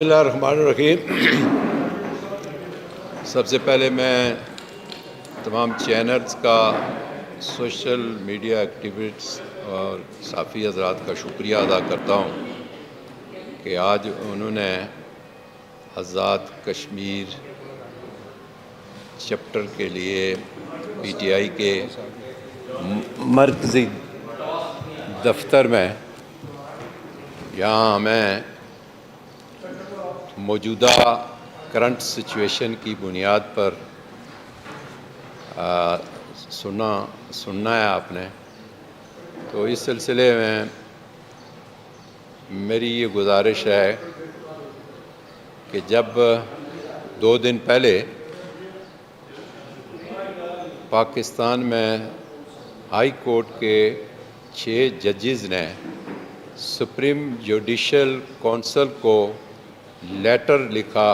بسم اللہ الرحمن الرحیم۔ سب سے پہلے میں تمام چینلز کا، سوشل میڈیا ایکٹیوسٹ اور صحافی حضرات کا شکریہ ادا کرتا ہوں کہ آج انہوں نے آزاد کشمیر چیپٹر کے لیے پی ٹی آئی کے مرکزی دفتر میں یہاں ہمیں موجودہ کرنٹ سچویشن کی بنیاد پر سننا ہے آپ نے، تو اس سلسلے میں میری یہ گزارش ہے کہ جب 2 دن پہلے پاکستان میں ہائی کورٹ کے 6 ججز نے سپریم جوڈیشل کونسل کو لیٹر لکھا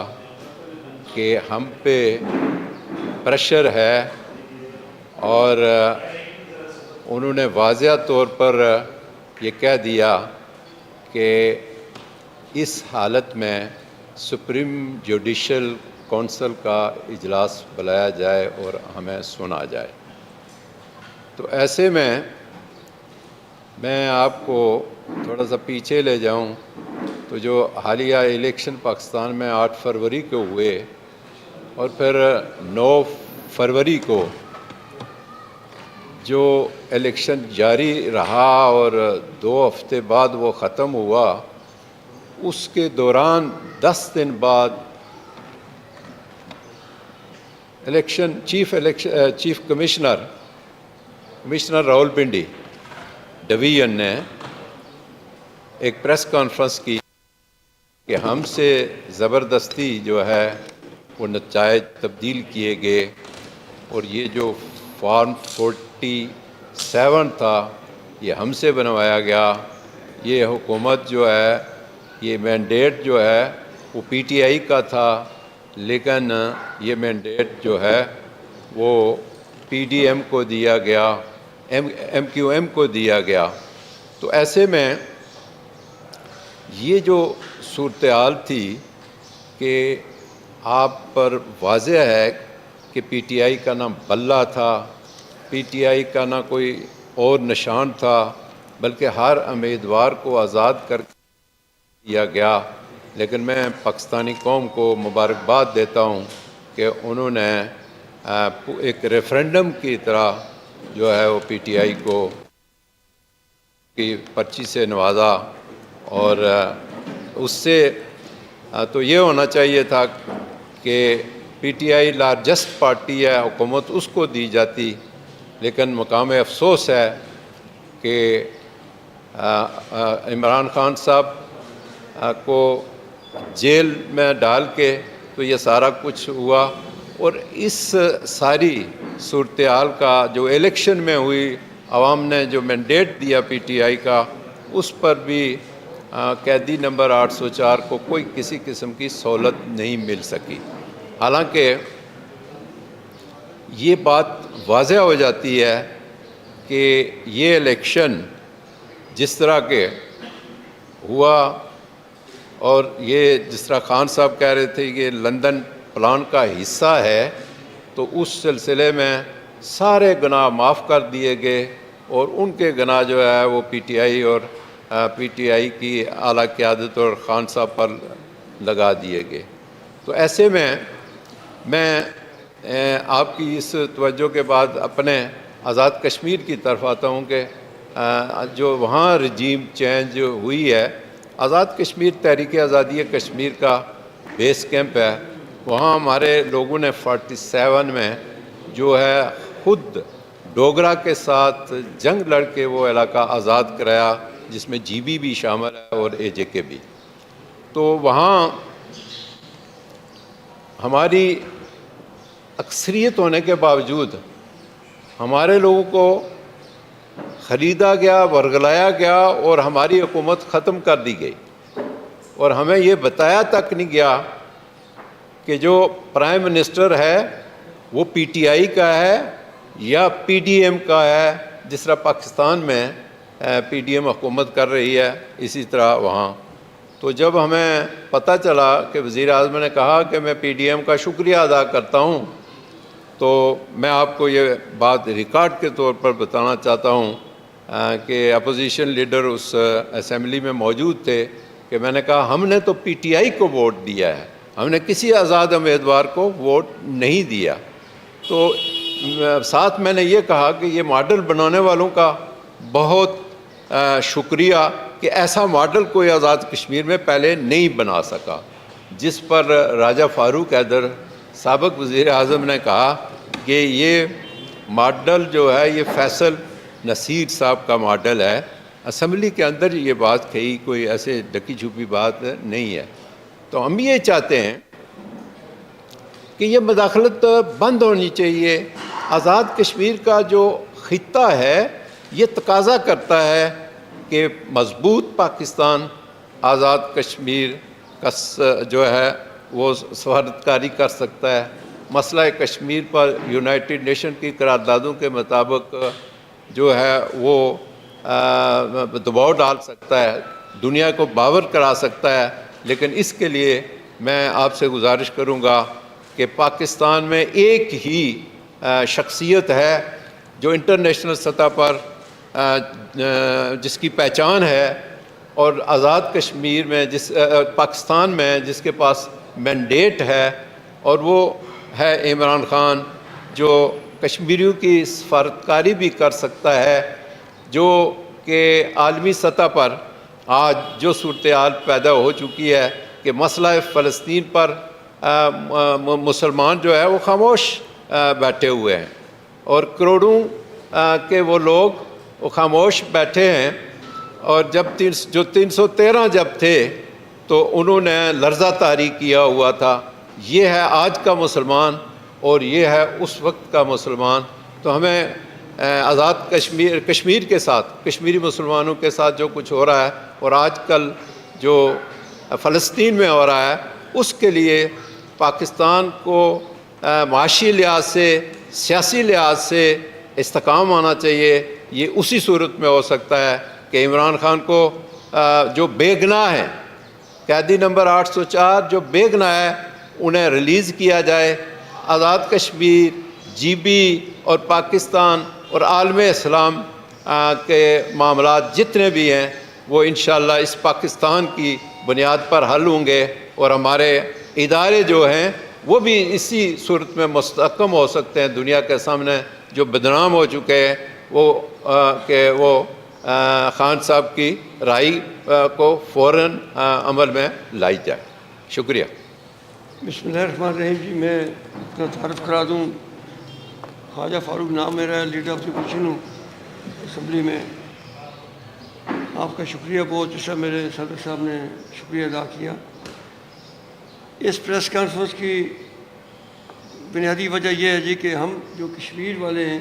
کہ ہم پہ پریشر ہے، اور انہوں نے واضح طور پر یہ کہہ دیا کہ اس حالت میں سپریم جوڈیشل کونسل کا اجلاس بلایا جائے اور ہمیں سنا جائے۔ تو ایسے میں آپ کو تھوڑا سا پیچھے لے جاؤں تو جو حالیہ الیکشن پاکستان میں 8 فروری کو ہوئے اور پھر 9 فروری کو جو الیکشن جاری رہا اور 2 ہفتے بعد وہ ختم ہوا، اس کے دوران 10 دن بعد چیف کمشنر راولپنڈی ڈویژن نے ایک پریس کانفرنس کی کہ ہم سے زبردستی جو ہے وہ نتائج تبدیل کیے گئے، اور یہ جو فارم 47 تھا یہ ہم سے بنوایا گیا۔ یہ حکومت جو ہے، یہ مینڈیٹ جو ہے وہ پی ٹی آئی کا تھا، لیکن یہ مینڈیٹ جو ہے وہ پی ڈی ایم کو دیا گیا، ایم کیو ایم کو دیا گیا۔ تو ایسے میں یہ جو صورتحال تھی کہ آپ پر واضح ہے کہ پی ٹی آئی کا نہ بلہ تھا، پی ٹی آئی کا نہ کوئی اور نشان تھا، بلکہ ہر امیدوار کو آزاد کر دیا گیا۔ لیکن میں پاکستانی قوم کو مبارکباد دیتا ہوں کہ انہوں نے ایک ریفرینڈم کی طرح جو ہے وہ پی ٹی آئی کو کی پرچی سے نوازا، اور اس سے تو یہ ہونا چاہیے تھا کہ P T I largest party ہے، حکومت اس کو دی جاتی، لیکن مقام افسوس ہے کہ عمران خان صاحب کو جیل میں ڈال کے تو یہ سارا کچھ ہوا، اور اس ساری صورتحال کا جو الیکشن میں ہوئی، عوام نے جو مینڈیٹ دیا پی ٹی آئی کا، اس پر بھی قیدی نمبر 804 کو کوئی کسی قسم کی سہولت نہیں مل سکی۔ حالانکہ یہ بات واضح ہو جاتی ہے کہ یہ الیکشن جس طرح کے ہوا، اور یہ جس طرح خان صاحب کہہ رہے تھے کہ لندن پلان کا حصہ ہے، تو اس سلسلے میں سارے گناہ معاف کر دیے گئے، اور ان کے گناہ جو ہے وہ پی ٹی آئی اور پی ٹی آئی کی اعلیٰ قیادت اور خان صاحب پر لگا دیے گئے۔ تو ایسے میں آپ کی اس توجہ کے بعد اپنے آزاد کشمیر کی طرف آتا ہوں کہ جو وہاں رجیم چینج ہوئی ہے، آزاد کشمیر تحریک آزادی کشمیر کا بیس کیمپ ہے، وہاں ہمارے لوگوں نے 47 میں جو ہے خود ڈوگرا کے ساتھ جنگ لڑ کے وہ علاقہ آزاد کرایا، جس میں جی بی بھی شامل ہے اور اے جے کے بھی۔ تو وہاں ہماری اکثریت ہونے کے باوجود ہمارے لوگوں کو خریدا گیا، ورگلایا گیا، اور ہماری حکومت ختم کر دی گئی، اور ہمیں یہ بتایا تک نہیں گیا کہ جو پرائم منسٹر ہے وہ پی ٹی آئی کا ہے یا پی ڈی ایم کا ہے۔ جس طرح پاکستان میں پی ڈی ایم حکومت کر رہی ہے، اسی طرح وہاں تو جب ہمیں پتہ چلا کہ وزیر اعظم نے کہا کہ میں پی ڈی ایم کا شکریہ ادا کرتا ہوں، تو میں آپ کو یہ بات ریکارڈ کے طور پر بتانا چاہتا ہوں کہ اپوزیشن لیڈر اس اسمبلی میں موجود تھے کہ میں نے کہا ہم نے تو پی ٹی آئی کو ووٹ دیا ہے، ہم نے کسی آزاد امیدوار کو ووٹ نہیں دیا۔ تو ساتھ میں نے یہ کہا کہ یہ ماڈل بنانے والوں کا بہت شکریہ کہ ایسا ماڈل کوئی آزاد کشمیر میں پہلے نہیں بنا سکا، جس پر راجہ فاروق حیدر سابق وزیر اعظم نے کہا کہ یہ ماڈل جو ہے یہ فیصل نصیر صاحب کا ماڈل ہے۔ اسمبلی کے اندر یہ بات کہی، کوئی ایسے ڈکی چھپی بات نہیں ہے۔ تو ہم یہ چاہتے ہیں کہ یہ مداخلت بند ہونی چاہیے۔ آزاد کشمیر کا جو خطہ ہے یہ تقاضا کرتا ہے کہ مضبوط پاکستان آزاد کشمیر کا جو ہے وہ سفارتکاری کر سکتا ہے۔ مسئلہ کشمیر پر یونائٹڈ نیشن کی قراردادوں کے مطابق جو ہے وہ دباؤ ڈال سکتا ہے، دنیا کو باور کرا سکتا ہے۔ لیکن اس کے لیے میں آپ سے گزارش کروں گا کہ پاکستان میں ایک ہی شخصیت ہے جو انٹرنیشنل سطح پر جس کی پہچان ہے، اور آزاد کشمیر میں پاکستان میں جس کے پاس مینڈیٹ ہے، اور وہ ہے عمران خان، جو کشمیریوں کی سفارتکاری بھی کر سکتا ہے، جو کہ عالمی سطح پر آج جو صورتحال پیدا ہو چکی ہے کہ مسئلہ فلسطین پر مسلمان جو ہے وہ خاموش بیٹھے ہوئے ہیں، اور کروڑوں کے وہ لوگ وہ خاموش بیٹھے ہیں۔ اور جب 313 جب تھے تو انہوں نے لرزہ طاری کیا ہوا تھا۔ یہ ہے آج کا مسلمان اور یہ ہے اس وقت کا مسلمان۔ تو ہمیں آزاد کشمیر کے ساتھ، کشمیری مسلمانوں کے ساتھ جو کچھ ہو رہا ہے اور آج کل جو فلسطین میں ہو رہا ہے، اس کے لیے پاکستان کو معاشی لحاظ سے، سیاسی لحاظ سے استحکام آنا چاہیے۔ یہ اسی صورت میں ہو سکتا ہے کہ عمران خان کو جو بے گناہ ہیں، قیدی نمبر 804 جو بے گناہ ہے، انہیں ریلیز کیا جائے۔ آزاد کشمیر، جی بی اور پاکستان اور عالم اسلام کے معاملات جتنے بھی ہیں وہ انشاءاللہ اس پاکستان کی بنیاد پر حل ہوں گے، اور ہمارے ادارے جو ہیں وہ بھی اسی صورت میں مستحکم ہو سکتے ہیں دنیا کے سامنے، جو بدنام ہو چکے ہیں وہ خان صاحب کی رائے کو فوراً عمل میں لائی جائے۔ شکریہ۔ بسم اللہ الرحمن الرحیم۔ جی میں اپنا تعارف کرا دوں، خواجہ فاروق نام میرا ہے، لیڈر آف دی اپوزیشن ہوں اسمبلی میں۔ آپ کا شکریہ بہت، جیسا میرے صدر صاحب نے شکریہ ادا کیا۔ اس پریس کانفرنس کی بنیادی وجہ یہ ہے جی کہ ہم جو کشمیر والے ہیں،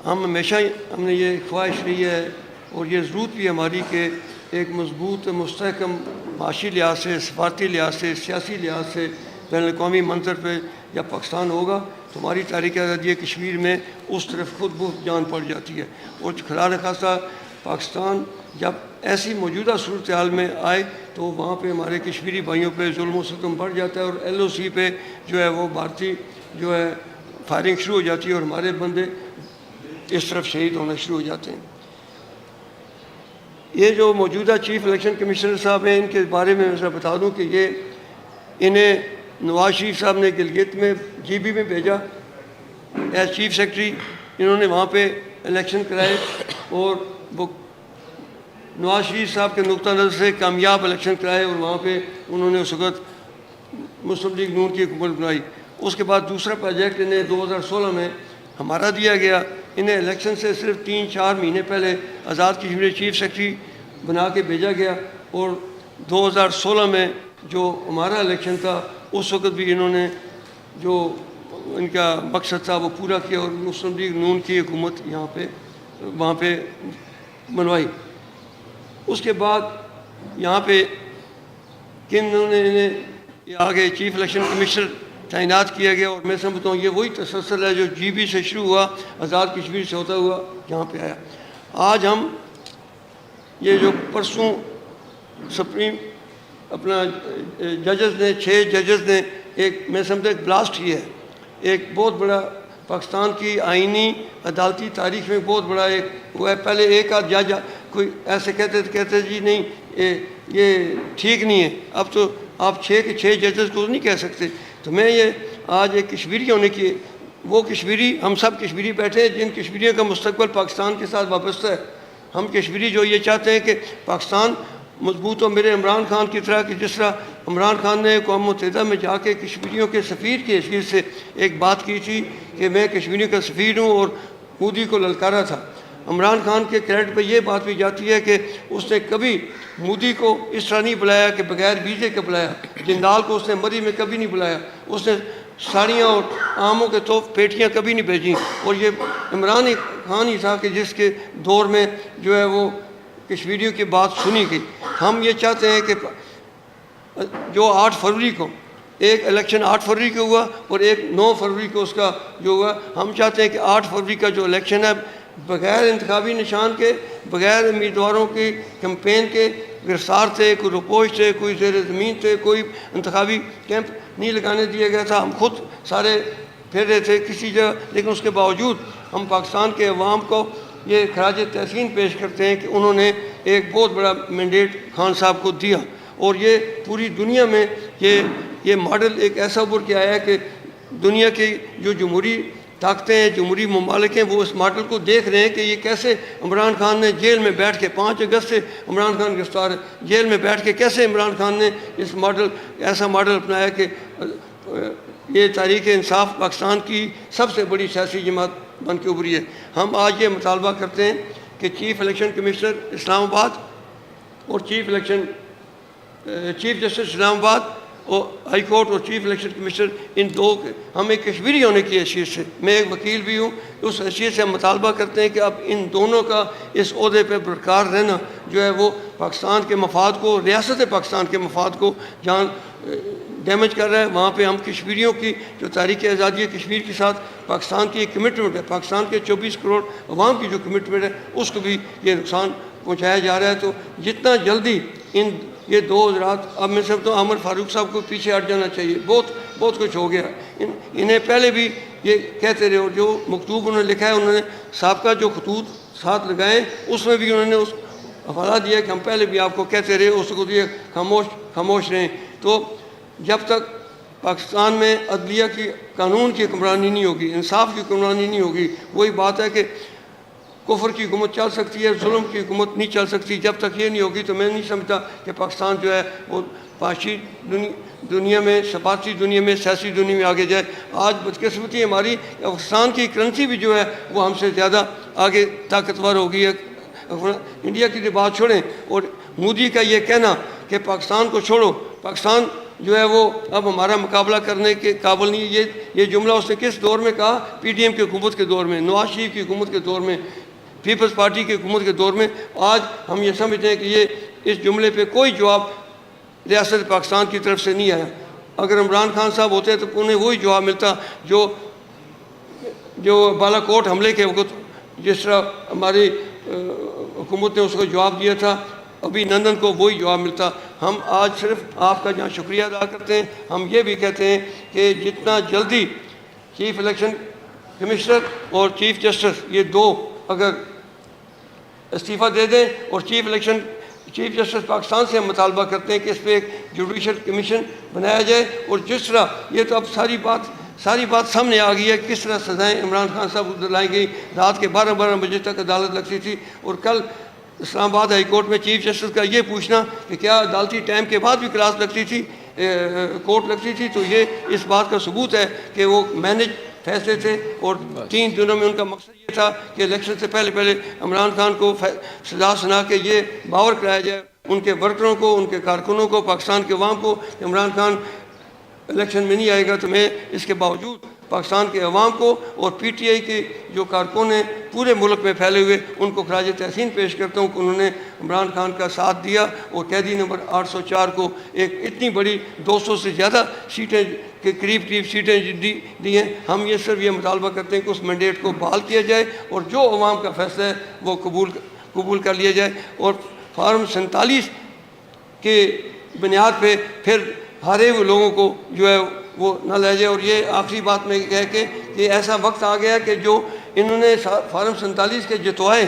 ہمیشہ ہم نے یہ خواہش رہی ہے اور یہ ضرورت بھی ہماری کہ ایک مضبوط مستحکم معاشی لحاظ سے، سفارتی لحاظ سے، سیاسی لحاظ سے بین الاقوامی منظر پہ جب پاکستان ہوگا تو ہماری تاریخ آزادی کشمیر میں اس طرف خود بہت جان پڑ جاتی ہے۔ اور خدا نخواستہ پاکستان جب ایسی موجودہ صورتحال میں آئے تو وہاں پہ ہمارے کشمیری بھائیوں پہ ظلم و ستم بڑھ جاتا ہے، اور ایل او سی پہ جو ہے وہ بھارتی جو ہے فائرنگ شروع ہو جاتی ہے، اور ہمارے بندے اس طرف شہید ہونا شروع ہو جاتے ہیں۔ یہ جو موجودہ چیف الیکشن کمشنر صاحب ہیں، ان کے بارے میں میں بتا دوں کہ یہ انہیں نواز شریف صاحب نے گلگت میں جی بی میں بھیجا ایز چیف سیکرٹری۔ انہوں نے وہاں پہ الیکشن کرائے اور وہ نواز شریف صاحب کے نقطہ نظر سے کامیاب الیکشن کرائے، اور وہاں پہ انہوں نے اس وقت مسلم لیگ نون کی حکومت بنائی۔ اس کے بعد دوسرا پروجیکٹ انہیں 2016 میں ہمارا دیا گیا۔ انہیں الیکشن سے صرف 3-4 مہینے پہلے آزاد کشمیر چیف سیکرٹری بنا کے بھیجا گیا، اور 2016 میں جو ہمارا الیکشن تھا اس وقت بھی انہوں نے جو ان کا مقصد تھا وہ پورا کیا، اور مسلم لیگ نون کی حکومت وہاں پہ بنوائی۔ اس کے بعد یہاں پہ انہوں نے انہیں آگے چیف الیکشن کمشنر تعینات کیا گیا، اور میں سمجھتا ہوں یہ وہی تسلسل ہے جو جی بی سے شروع ہوا، آزاد کشمیر سے ہوتا ہوا یہاں پہ آیا۔ آج ہم یہ جو پرسوں سپریم اپنا ججز نے 6 ججز نے ایک میں سمجھتا ایک بلاسٹ کیا ہے، ایک بہت بڑا پاکستان کی آئینی عدالتی تاریخ میں بہت بڑا ایک وہ ہے۔ پہلے ایک آدھ جج کوئی ایسے کہتے جی نہیں یہ ٹھیک نہیں ہے، اب تو آپ 6 کے 6 ججز کو نہیں کہہ سکتے۔ تو میں یہ آج ایک کشمیری ہونے کی، وہ کشمیری ہم سب کشمیری بیٹھے ہیں جن کشمیریوں کا مستقبل پاکستان کے ساتھ وابستہ ہے۔ ہم کشمیری جو یہ چاہتے ہیں کہ پاکستان مضبوط ہو، میرے عمران خان کی طرح کہ جس طرح عمران خان نے اقوام متحدہ میں جا کے کشمیریوں کے سفیر کی حیثیت سے ایک بات کی تھی کہ میں کشمیریوں کا سفیر ہوں اور مودی کو للکارا تھا۔ عمران خان کے کریڈٹ پہ یہ بات بھی جاتی ہے کہ اس نے کبھی مودی کو اس طرح نہیں بلایا کہ بغیر ویزے کے بلایا، جندال کو اس نے مری میں کبھی نہیں بلایا، اس نے ساڑیاں اور آموں کے توف پیٹیاں کبھی نہیں بھیجیں، اور یہ عمران خان ہی تھا کہ جس کے دور میں جو ہے وہ کشمیریوں کی بات سنی گئی۔ ہم یہ چاہتے ہیں کہ جو 8 فروری کو ایک الیکشن 8 فروری کو ہوا اور ایک 9 فروری کو اس کا جو ہوا، ہم چاہتے ہیں کہ 8 فروری کا جو الیکشن ہے بغیر انتخابی نشان کے، بغیر امیدواروں کی کمپین کے، گرفتار تھے، کوئی رپوش تھے، کوئی زیر زمین تھے، کوئی انتخابی کیمپ نہیں لگانے دیا گیا تھا۔ ہم خود سارے پھر رہے تھے کسی جگہ، لیکن اس کے باوجود ہم پاکستان کے عوام کو یہ خراج تحسین پیش کرتے ہیں کہ انہوں نے ایک بہت بڑا مینڈیٹ خان صاحب کو دیا، اور یہ پوری دنیا میں یہ ماڈل ایک ایسا ابھر کے آیا ہے کہ دنیا کی جو جمہوری طاقتیں ہیں، جمہوری ممالک ہیں، وہ اس ماڈل کو دیکھ رہے ہیں کہ یہ کیسے عمران خان نے جیل میں بیٹھ کے 5 اگست سے عمران خان گرفتار ہے، جیل میں بیٹھ کے کیسے عمران خان نے اس ایسا ماڈل اپنایا کہ یہ تحریک انصاف پاکستان کی سب سے بڑی سیاسی جماعت بن کے ابھری ہے۔ ہم آج یہ مطالبہ کرتے ہیں کہ چیف الیکشن کمشنر اسلام آباد اور چیف جسٹس اسلام آباد اور ہائی کورٹ اور چیف الیکشن کمشنر، ان دو ہم ایک کشمیری ہونے کی حیثیت سے، میں ایک وکیل بھی ہوں، اس حیثیت سے ہم مطالبہ کرتے ہیں کہ اب ان دونوں کا اس عہدے پہ برقرار رہنا جو ہے وہ پاکستان کے مفاد کو، ریاست پاکستان کے مفاد کو جہاں ڈیمیج کر رہا ہے، وہاں پہ ہم کشمیریوں کی جو تاریخ آزادی کشمیر کے ساتھ پاکستان کی ایک کمٹمنٹ ہے، پاکستان کے 24 کروڑ عوام کی جو کمٹمنٹ ہے اس کو بھی یہ نقصان پہنچایا جا رہا ہے۔ تو جتنا جلدی یہ 2 حضرات، اب میں سمجھتا ہوں عامر فاروق صاحب کو پیچھے ہٹ جانا چاہیے، بہت کچھ ہو گیا۔ انہیں پہلے بھی یہ کہتے رہے، اور جو مکتوب انہوں نے لکھا ہے، انہوں نے سابقہ جو خطوط ساتھ لگائے اس میں بھی انہوں نے اس حوالہ دیا کہ ہم پہلے بھی آپ کو کہتے رہے، اس کو دیے خاموش رہیں۔ تو جب تک پاکستان میں عدلیہ کی، قانون کی حکمرانی نہیں ہوگی، انصاف کی حکمرانی نہیں ہوگی، وہی بات ہے کہ کفر کی حکومت چل سکتی ہے، ظلم کی حکومت نہیں چل سکتی۔ جب تک یہ نہیں ہوگی تو میں نہیں سمجھتا کہ پاکستان جو ہے وہ معاشی دنیا میں، ثقافتی دنیا میں، سیاسی دنیا میں آگے جائے۔ آج بدقسمتی ہماری پاکستان کی کرنسی بھی جو ہے وہ ہم سے زیادہ آگے طاقتور ہو گئی ہے۔ انڈیا کی بات چھوڑیں، اور مودی کا یہ کہنا کہ پاکستان کو چھوڑو، پاکستان جو ہے وہ اب ہمارا مقابلہ کرنے کے قابل نہیں ہے، یہ جملہ اس نے کس دور میں کہا؟ پی ڈی ایم کی حکومت کے دور میں، نواز شریف کی حکومت کے دور میں، پیپلز پارٹی کی حکومت کے دور میں۔ آج ہم یہ سمجھتے ہیں کہ یہ اس جملے پہ کوئی جواب ریاست پاکستان کی طرف سے نہیں آیا۔ اگر عمران خان صاحب ہوتے تو انہیں وہی جواب ملتا جو بالا کوٹ حملے کے وقت جس طرح ہماری حکومت نے اس کو جواب دیا تھا، ابھی نندن کو وہی جواب ملتا۔ ہم آج صرف آپ کا جہاں شکریہ ادا کرتے ہیں، ہم یہ بھی کہتے ہیں کہ جتنا جلدی چیف الیکشن کمشنر اور چیف جسٹس یہ 2 اگر استعفیٰ دے دیں، اور چیف جسٹس پاکستان سے ہم مطالبہ کرتے ہیں کہ اس پہ ایک جوڈیشل کمیشن بنایا جائے، اور جس طرح یہ تو اب ساری بات سامنے آ گئی ہے کس طرح سزائیں عمران خان صاحب کو دلائی گئی، رات کے 12 بجے تک عدالت لگتی تھی، اور کل اسلام آباد ہائی کورٹ میں چیف جسٹس کا یہ پوچھنا کہ کیا عدالتی ٹائم کے بعد بھی کلاس لگتی تھی، کورٹ لگتی تھی، تو یہ اس بات کا ثبوت ہے کہ وہ مینج فیصلے تھے، اور 3 دنوں میں ان کا مقصد یہ تھا کہ الیکشن سے پہلے عمران خان کو سزا سنا کے یہ باور کرایا جائے ان کے ورکروں کو، ان کے کارکنوں کو، پاکستان کے عوام کو کہ عمران خان الیکشن میں نہیں آئے گا۔ تو میں اس کے باوجود پاکستان کے عوام کو اور پی ٹی آئی کے جو کارکن ہیں پورے ملک میں پھیلے ہوئے، ان کو خراج تحسین پیش کرتا ہوں کہ انہوں نے عمران خان کا ساتھ دیا، اور قیدی نمبر 804 کو ایک اتنی بڑی 200 سے زیادہ سیٹیں کے قریب سیٹیں دی ہیں۔ ہم یہ صرف یہ مطالبہ کرتے ہیں کہ اس مینڈیٹ کو بحال کیا جائے، اور جو عوام کا فیصلہ ہے وہ قبول کر لیا جائے، اور فارم 47 کے بنیاد پہ پھر ہارے ہوئے لوگوں کو جو ہے وہ نہ لے جائے. اور یہ آخری بات میں کہہ کے کہ ایسا وقت آ گیا کہ جو انہوں نے فارم 47 کے جتوائے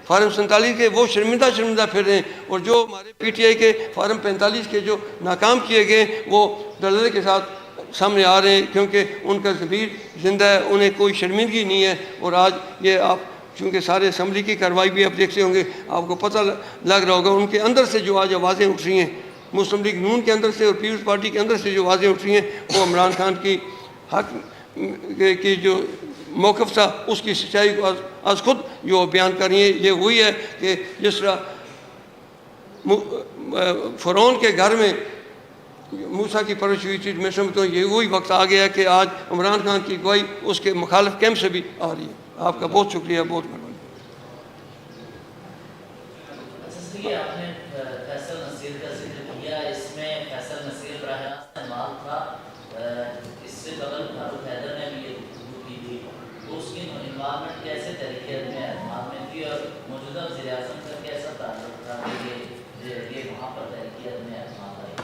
فارم 47 کے وہ شرمندہ پھر رہے ہیں, اور جو ہمارے پی ٹی آئی کے فارم 45 کے جو ناکام کیے گئے وہ دلدل کے ساتھ سامنے آ رہے ہیں, کیونکہ ان کا ضمیر زندہ ہے, انہیں کوئی شرمندگی نہیں ہے. اور آج یہ آپ چونکہ سارے اسمبلی کی کارروائی بھی آپ دیکھتے ہوں گے, آپ کو پتہ لگ رہا ہوگا ان کے اندر سے جو آج آوازیں اٹھ رہی ہیں, مسلم لیگ نون کے اندر سے اور پیپلز پارٹی کے اندر سے جو آوازیں اٹھ رہی ہیں, وہ عمران خان کی حق کی جو موقف تھا اس کی سچائی کو آج خود جو بیان کر رہی ہیں. یہ وہی ہے کہ جس طرح فرعون کے گھر میں موسیٰ کی پرورش ہوئی تھی, میں سمجھتا ہوں یہ وہی وقت آ گیا کہ آج عمران خان کی گواہی اس کے مخالف کیمپ سے بھی آ رہی ہے. آپ کا بہت شکریہ, بہت مہربانی. آپ نے فیصل نصیر کا ذکر کیا, اس میں فیصل نصیر براہ راست اعمال تھا, اس سے قبل فاروق حیدر نے بھی یہ گفتگو کی تھی, تو اس کی انوالومنٹ کیسے تحریک میں اعمال میں تھی اور موجودہ وزیر اعظم کا کیسا تعلق تھا کہ یہ وہاں پر تحریک میں اعمال آئی؟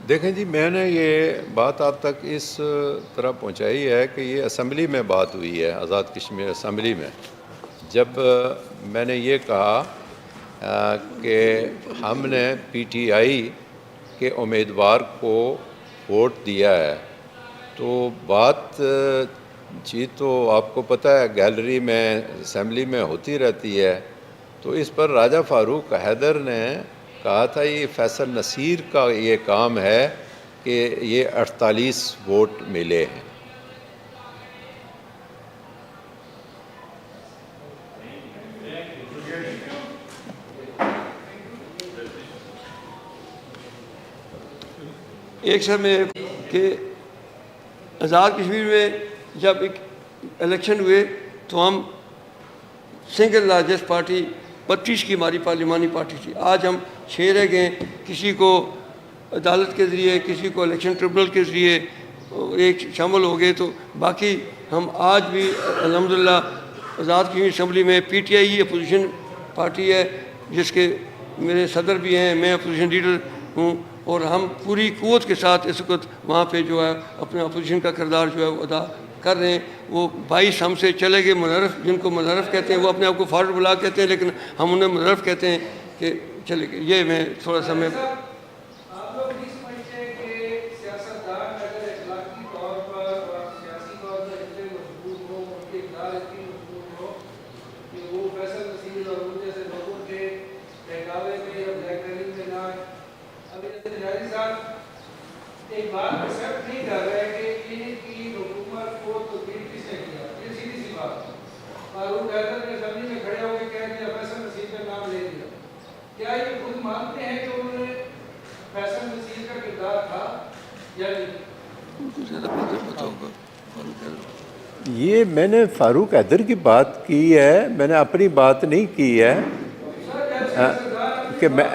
دیکھیں جی, میں نے یہ بات آپ تک اس طرح پہنچائی ہے کہ یہ اسمبلی میں بات ہوئی ہے, آزاد کشمیر اسمبلی میں, جب میں نے یہ کہا کہ ہم نے پی ٹی آئی کے امیدوار کو ووٹ دیا ہے, تو بات جی تو آپ کو پتہ ہے گیلری میں اسمبلی میں ہوتی رہتی ہے. تو اس پر راجہ فاروق حیدر نے کہا تھا یہ فیصل نصیر کا یہ کام ہے کہ یہ 48 ووٹ ملے ہیں. ایک سر میں کہ آزاد کشمیر میں جب ایک الیکشن ہوئے تو ہم سنگل لارجسٹ پارٹی 32 کی ہماری پارلیمانی پارٹی تھی. آج ہم 6 رہ گئے, کسی کو عدالت کے ذریعے, کسی کو الیکشن ٹریبونل کے ذریعے ایک شامل ہو گئے. تو باقی ہم آج بھی الحمدللہ آزاد کشمیر اسمبلی میں P T I he opposition party ہے, جس کے میرے صدر بھی ہیں, میں اپوزیشن لیڈر ہوں, اور ہم پوری قوت کے ساتھ اس وقت وہاں پہ جو ہے اپنے اپوزیشن کا کردار جو ہے وہ ادا کر رہے ہیں. وہ 22 ہم سے چلے گئے منحرف, جن کو منحرف کہتے ہیں, وہ اپنے آپ کو فارورڈ بلاک کہتے ہیں, لیکن ہم انہیں منحرف کہتے ہیں کہ چلے گئے. یہ میں تھوڑا سا میں ایک بات ایکسپٹ نہیں کر رہا ہے کہ ان کی حکومت کو تبدیل کس نے کیا. یہ سیدھی سی بات ہے. فاروق حیدر نے اسمبلی میں کھڑے ہو کے کہہ دیا فیصل نصیر کا نام لے دیا. کیا یہ خود مانتے ہیں کہ انہوں نے فیصل نصیر کا کردار تھا یا نہیں؟ یہ میں نے فاروق حیدر کی بات کی ہے, میں نے اپنی بات نہیں کی ہے کہ میں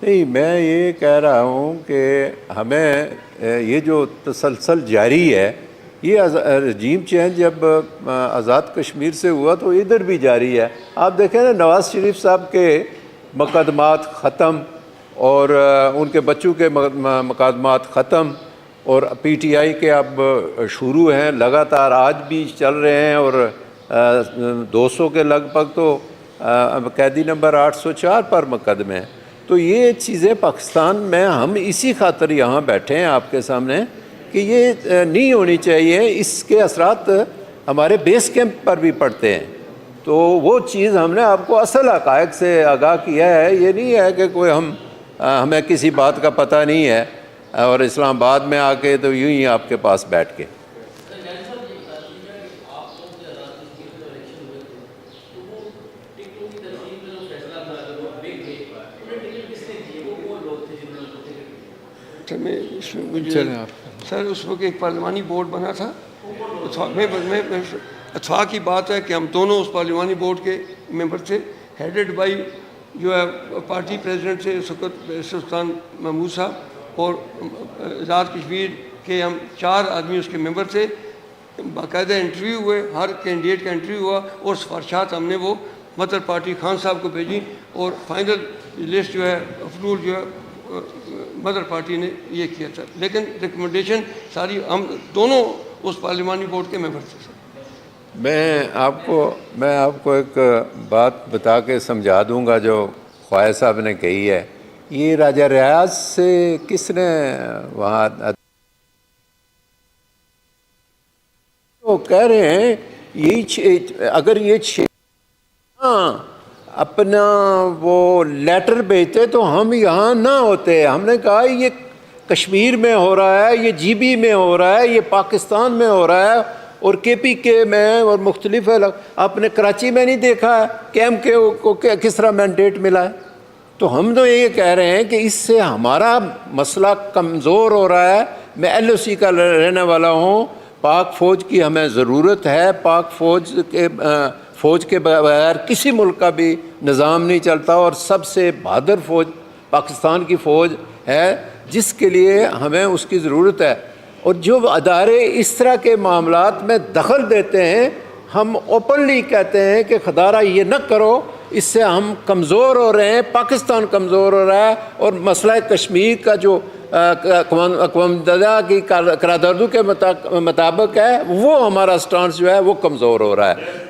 نہیں, میں یہ کہہ رہا ہوں کہ ہمیں یہ جو تسلسل جاری ہے, یہ رجیم چینج جب آزاد کشمیر سے ہوا تو ادھر بھی جاری ہے. آپ دیکھیں نا, نواز شریف صاحب کے مقدمات ختم اور ان کے بچوں کے مقدمات ختم, اور پی ٹی آئی کے اب شروع ہیں, لگاتار آج بھی چل رہے ہیں, اور 200 کے لگ بھگ تو قیدی نمبر 804 پر مقدمے ہیں. تو یہ چیزیں پاکستان میں ہم اسی خاطر یہاں بیٹھے ہیں آپ کے سامنے کہ یہ نہیں ہونی چاہیے. اس کے اثرات ہمارے بیس کیمپ پر بھی پڑتے ہیں. تو وہ چیز ہم نے آپ کو اصل حقائق سے آگاہ کیا ہے. یہ نہیں ہے کہ کوئی ہمیں کسی بات کا پتہ نہیں ہے اور اسلام آباد میں آ کے تو یوں ہی آپ کے پاس بیٹھ کے. سر اس وقت ایک پارلیمانی بورڈ بنا تھا. اتفاق کی بات ہے کہ ہم دونوں اس پارلیمانی بورڈ کے ممبر تھے, ہیڈڈ بائی جو ہے پارٹی پریزیڈنٹ تھے اس وقت سلطان محمود صاحب, اور آزاد کشمیر کے ہم 4 آدمی اس کے ممبر تھے. باقاعدہ انٹرویو ہوئے, ہر کینڈیڈیٹ کا انٹرویو ہوا, اور سفارشات ہم نے وہ مدر پارٹی خان صاحب کو بھیجی اور فائنل لسٹ جو ہے اپروول جو ہے مدر پارٹی نے یہ کیا تھا، لیکن ریکمنڈیشن ساری ہم دونوں اس پارلیمانی بورڈ کے ممبر تھے. میں آپ کو ایک بات بتا کے سمجھا دوں گا جو خواجہ صاحب نے کہی ہے. یہ راجہ ریاض سے کس نے وہاں وہ کہہ رہے ہیں یہی اگر یہ اپنا وہ لیٹر بھیجتے تو ہم یہاں نہ ہوتے. ہم نے کہا یہ کشمیر میں ہو رہا ہے، یہ جی بی میں ہو رہا ہے، یہ پاکستان میں ہو رہا ہے اور کے پی کے میں اور مختلف آپ نے کراچی میں نہیں دیکھا ہے کیم کے کو کس طرح مینڈیٹ ملا ہے. تو ہم تو یہ کہہ رہے ہیں کہ اس سے ہمارا مسئلہ کمزور ہو رہا ہے. میں ایل او سی کا رہنے والا ہوں. پاک فوج کی ہمیں ضرورت ہے. پاک فوج کے بغیر کسی ملک کا بھی نظام نہیں چلتا اور سب سے بہادر فوج پاکستان کی فوج ہے جس کے لیے ہمیں اس کی ضرورت ہے. اور جو ادارے اس طرح کے معاملات میں دخل دیتے ہیں ہم اوپنلی کہتے ہیں کہ خدارہ یہ نہ کرو، اس سے ہم کمزور ہو رہے ہیں، پاکستان کمزور ہو رہا ہے اور مسئلہ کشمیر کا جو اقوام متحدہ کی قراردادوں کے مطابق ہے وہ ہمارا سٹانس جو ہے وہ کمزور ہو رہا ہے.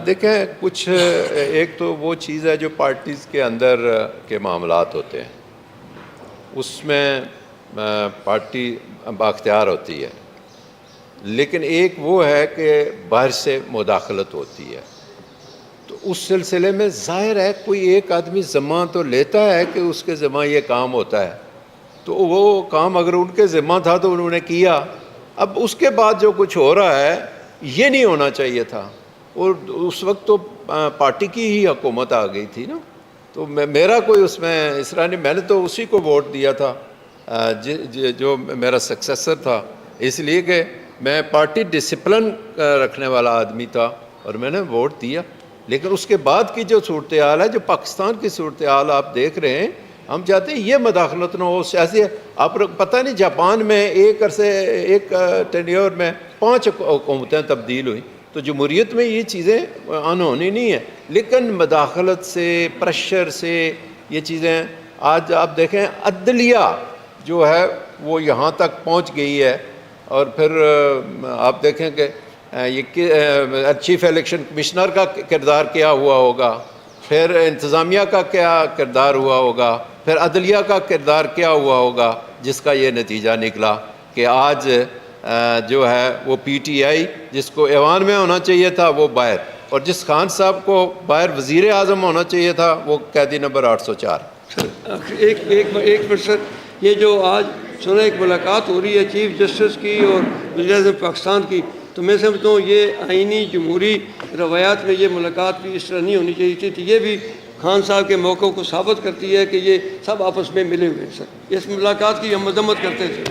دیکھیں کچھ ایک تو وہ چیز ہے جو پارٹیز کے اندر کے معاملات ہوتے ہیں، اس میں پارٹی بااختیار ہوتی ہے، لیکن ایک وہ ہے کہ باہر سے مداخلت ہوتی ہے. تو اس سلسلے میں ظاہر ہے کوئی ایک آدمی ذمہ تو لیتا ہے کہ اس کے ذمہ یہ کام ہوتا ہے، تو وہ کام اگر ان کے ذمہ تھا تو انہوں نے کیا. اب اس کے بعد جو کچھ ہو رہا ہے یہ نہیں ہونا چاہیے تھا، اور اس وقت تو پارٹی کی ہی حکومت آ گئی تھی نا. تو میرا کوئی اس میں اس طرح نہیں، میں نے تو اسی کو ووٹ دیا تھا جو میرا سکسیسر تھا، اس لیے کہ میں پارٹی ڈسپلن رکھنے والا آدمی تھا اور میں نے ووٹ دیا. لیکن اس کے بعد کی جو صورتحال ہے، جو پاکستان کی صورتحال آپ دیکھ رہے ہیں، ہم چاہتے ہیں یہ مداخلت نہ ہو سیاسی. آپ پتہ نہیں جاپان میں ایک ٹینیور میں 5 حکومتیں تبدیل ہوئیں. تو جمہوریت میں یہ چیزیں انہونی نہیں ہیں، لیکن مداخلت سے پریشر سے یہ چیزیں آج آپ دیکھیں عدلیہ جو ہے وہ یہاں تک پہنچ گئی ہے. اور پھر آپ دیکھیں کہ یہ چیف الیکشن کمشنر کا کردار کیا ہوا ہوگا، پھر انتظامیہ کا کیا کردار ہوا ہوگا، پھر عدلیہ کا کردار کیا ہوا ہوگا، جس کا یہ نتیجہ نکلا کہ آج جو ہے وہ پی ٹی آئی جس کو ایوان میں ہونا چاہیے تھا وہ باہر، اور جس خان صاحب کو باہر وزیر اعظم ہونا چاہیے تھا وہ قیدی نمبر 804. ایک منٹ سر، یہ جو آج سنا ایک ملاقات ہو رہی ہے چیف جسٹس کی اور وزیر اعظم پاکستان کی، تو میں سمجھتا ہوں یہ آئینی جمہوری روایات میں یہ ملاقات بھی اس طرح نہیں ہونی چاہیے تھی. یہ بھی خان صاحب کے موقع کو ثابت کرتی ہے کہ یہ سب آپس میں ملے ہوئے ہیں. سر اس ملاقات کی ہم مذمت کرتے تھے.